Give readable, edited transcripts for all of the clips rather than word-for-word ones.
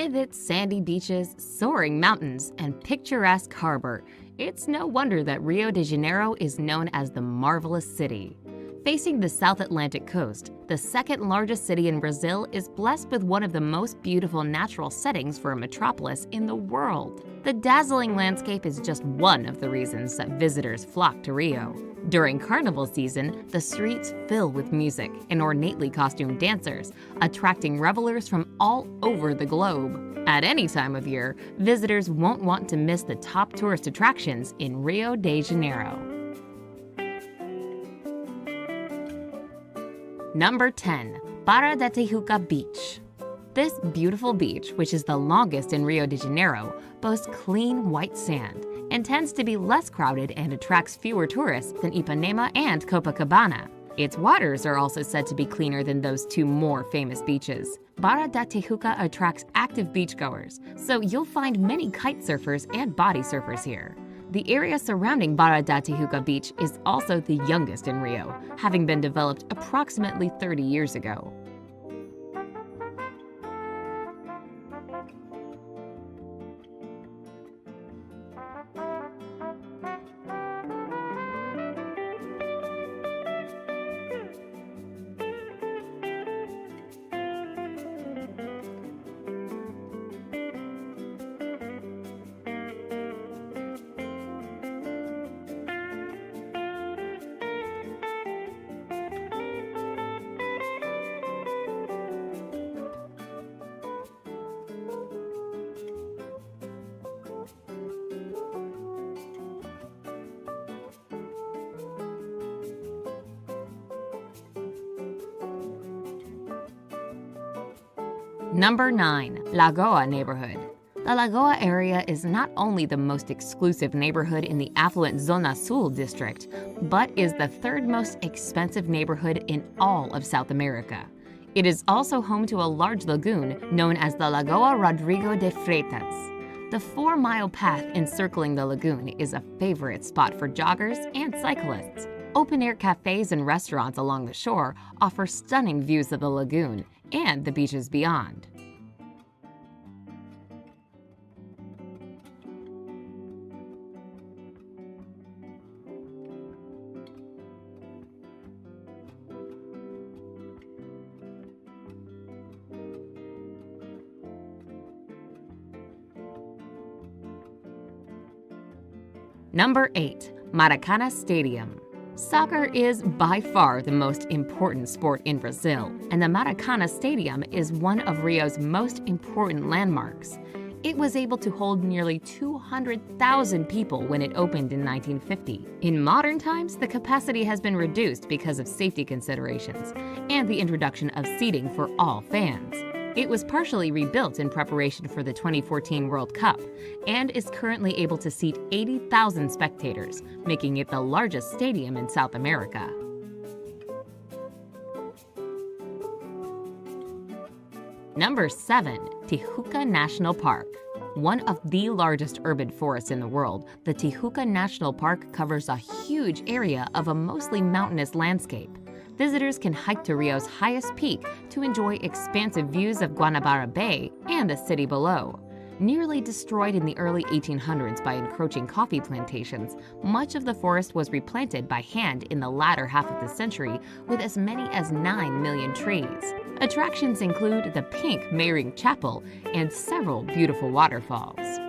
With its sandy beaches, soaring mountains, and picturesque harbor, it's no wonder that Rio de Janeiro is known as the Marvelous City. Facing the South Atlantic coast, the second largest city in Brazil is blessed with one of the most beautiful natural settings for a metropolis in the world. The dazzling landscape is just one of the reasons that visitors flock to Rio. During carnival season, the streets fill with music and ornately costumed dancers, attracting revelers from all over the globe. At any time of year, visitors won't want to miss the top tourist attractions in Rio de Janeiro. Number 10. Barra da Tijuca Beach. This beautiful beach, which is the longest in Rio de Janeiro, boasts clean white sand and tends to be less crowded and attracts fewer tourists than Ipanema and Copacabana. Its waters are also said to be cleaner than those two more famous beaches. Barra da Tijuca attracts active beachgoers, so you'll find many kite surfers and body surfers here. The area surrounding Barra da Tijuca Beach is also the youngest in Rio, having been developed approximately 30 years ago. Number 9. Lagoa Neighborhood. The Lagoa area is not only the most exclusive neighborhood in the affluent Zona Sul district, but is the third most expensive neighborhood in all of South America. It is also home to a large lagoon known as the Lagoa Rodrigo de Freitas. The 4-mile path encircling the lagoon is a favorite spot for joggers and cyclists. Open-air cafes and restaurants along the shore offer stunning views of the lagoon and the beaches beyond. Number 8. Maracana Stadium. Soccer is by far the most important sport in Brazil, and the Maracana Stadium is one of Rio's most important landmarks. It was able to hold nearly 200,000 people when it opened in 1950. In modern times, the capacity has been reduced because of safety considerations and the introduction of seating for all fans. It was partially rebuilt in preparation for the 2014 World Cup and is currently able to seat 80,000 spectators, making it the largest stadium in South America. Number 7. Tijuca National Park. One of the largest urban forests in the world, the Tijuca National Park covers a huge area of a mostly mountainous landscape. Visitors can hike to Rio's highest peak to enjoy expansive views of Guanabara Bay and the city below. Nearly destroyed in the early 1800s by encroaching coffee plantations, much of the forest was replanted by hand in the latter half of the century with as many as 9 million trees. Attractions include the pink Meyring Chapel and several beautiful waterfalls.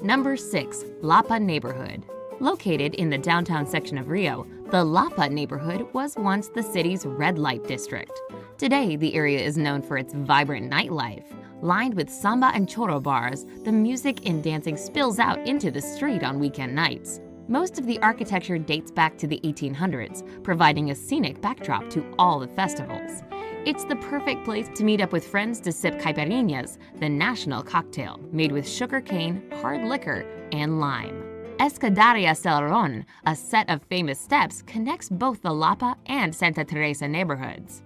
Number 6. Lapa Neighborhood. Located in the downtown section of Rio, the Lapa neighborhood was once the city's red light district. Today, the area is known for its vibrant nightlife. Lined with samba and choro bars, the music and dancing spills out into the street on weekend nights. Most of the architecture dates back to the 1800s, providing a scenic backdrop to all the festivals. It's the perfect place to meet up with friends to sip caipirinhas, the national cocktail made with sugar cane, hard liquor, and lime. Escadaria Celeron, a set of famous steps, connects both the Lapa and Santa Teresa neighborhoods.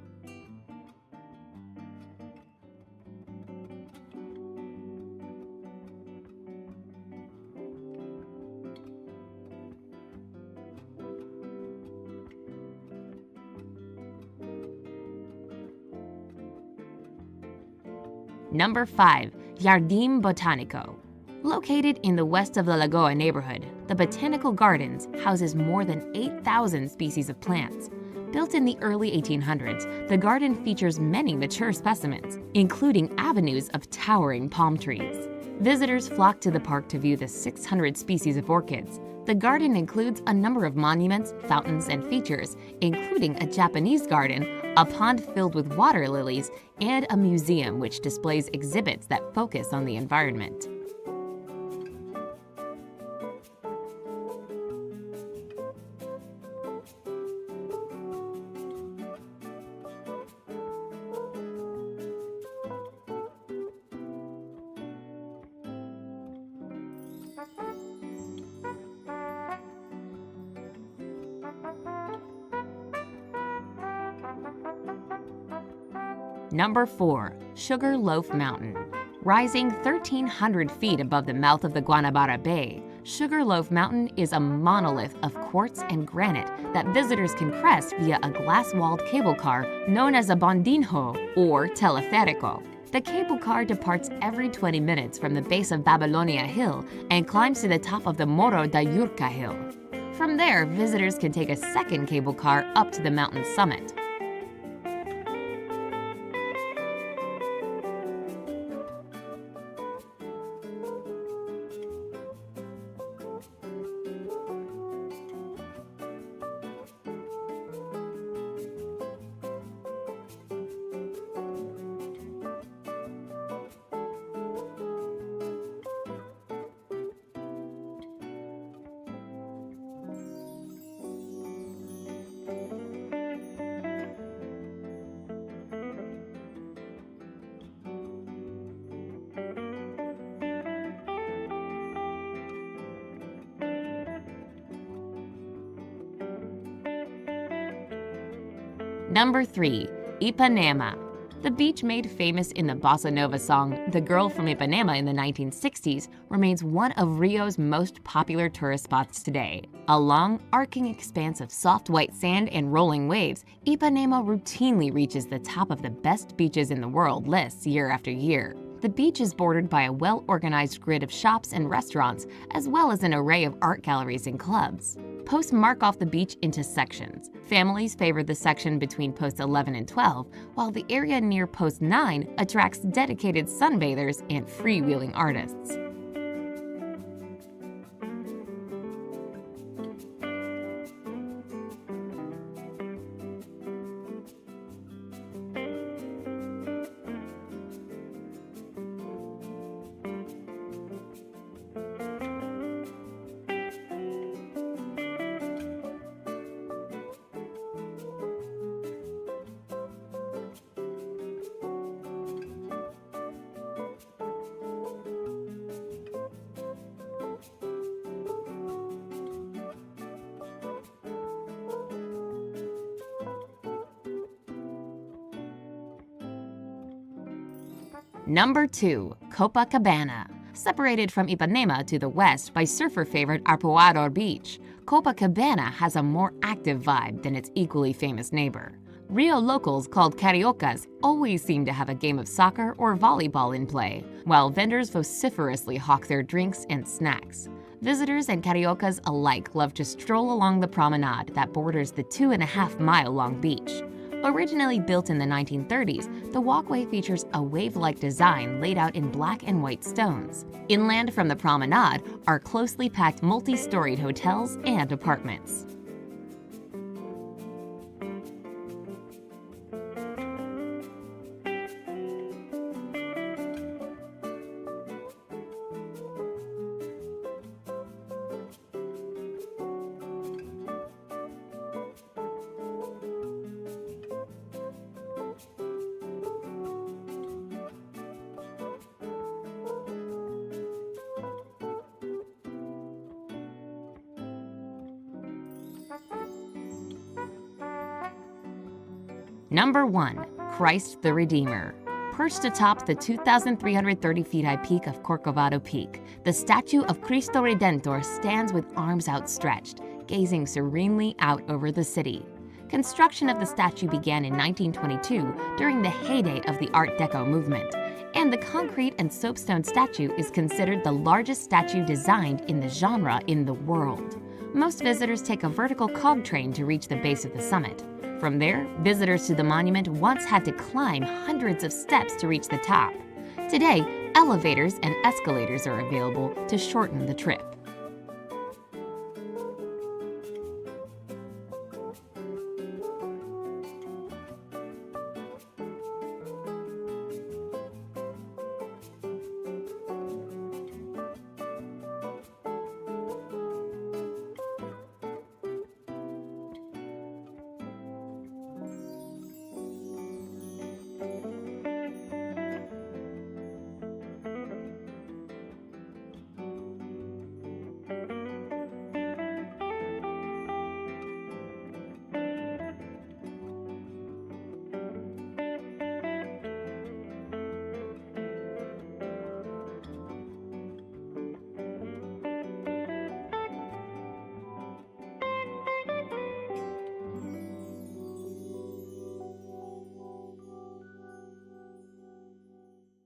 Number 5. Jardim Botanico. Located in the west of the Lagoa neighborhood, the Botanical Gardens houses more than 8,000 species of plants. Built in the early 1800s, the garden features many mature specimens, including avenues of towering palm trees. Visitors flock to the park to view the 600 species of orchids. The garden includes a number of monuments, fountains, and features, including a Japanese garden, a pond filled with water lilies, and a museum which displays exhibits that focus on the environment. Number 4. Sugarloaf Mountain. Rising 1,300 feet above the mouth of the Guanabara Bay, Sugarloaf Mountain is a monolith of quartz and granite that visitors can crest via a glass-walled cable car known as a bondinho or teleférico. The cable car departs every 20 minutes from the base of Babylonia Hill and climbs to the top of the Morro da Urca Hill. From there, visitors can take a second cable car up to the mountain's summit. Number 3. Ipanema. The beach made famous in the bossa nova song The Girl from Ipanema in the 1960s remains one of Rio's most popular tourist spots today. A long, arcing expanse of soft white sand and rolling waves, Ipanema routinely reaches the top of the best beaches in the world lists year after year. The beach is bordered by a well-organized grid of shops and restaurants, as well as an array of art galleries and clubs. Posts mark off the beach into sections. Families favor the section between posts 11 and 12, while the area near post 9 attracts dedicated sunbathers and freewheeling artists. Number 2. Copacabana. Separated from Ipanema to the west by surfer-favored Arpoador Beach, Copacabana has a more active vibe than its equally famous neighbor. Rio locals called cariocas always seem to have a game of soccer or volleyball in play, while vendors vociferously hawk their drinks and snacks. Visitors and cariocas alike love to stroll along the promenade that borders the 2.5-mile-long beach. Originally built in the 1930s, the walkway features a wave-like design laid out in black and white stones. Inland from the promenade are closely packed multi-storied hotels and apartments. Number 1. Christ the Redeemer. Perched atop the 2,330 feet high peak of Corcovado Peak, the statue of Cristo Redentor stands with arms outstretched, gazing serenely out over the city. Construction of the statue began in 1922 during the heyday of the Art Deco movement, and the concrete and soapstone statue is considered the largest statue designed in the genre in the world. Most visitors take a vertical cog train to reach the base of the summit. From there, visitors to the monument once had to climb hundreds of steps to reach the top. Today, elevators and escalators are available to shorten the trip.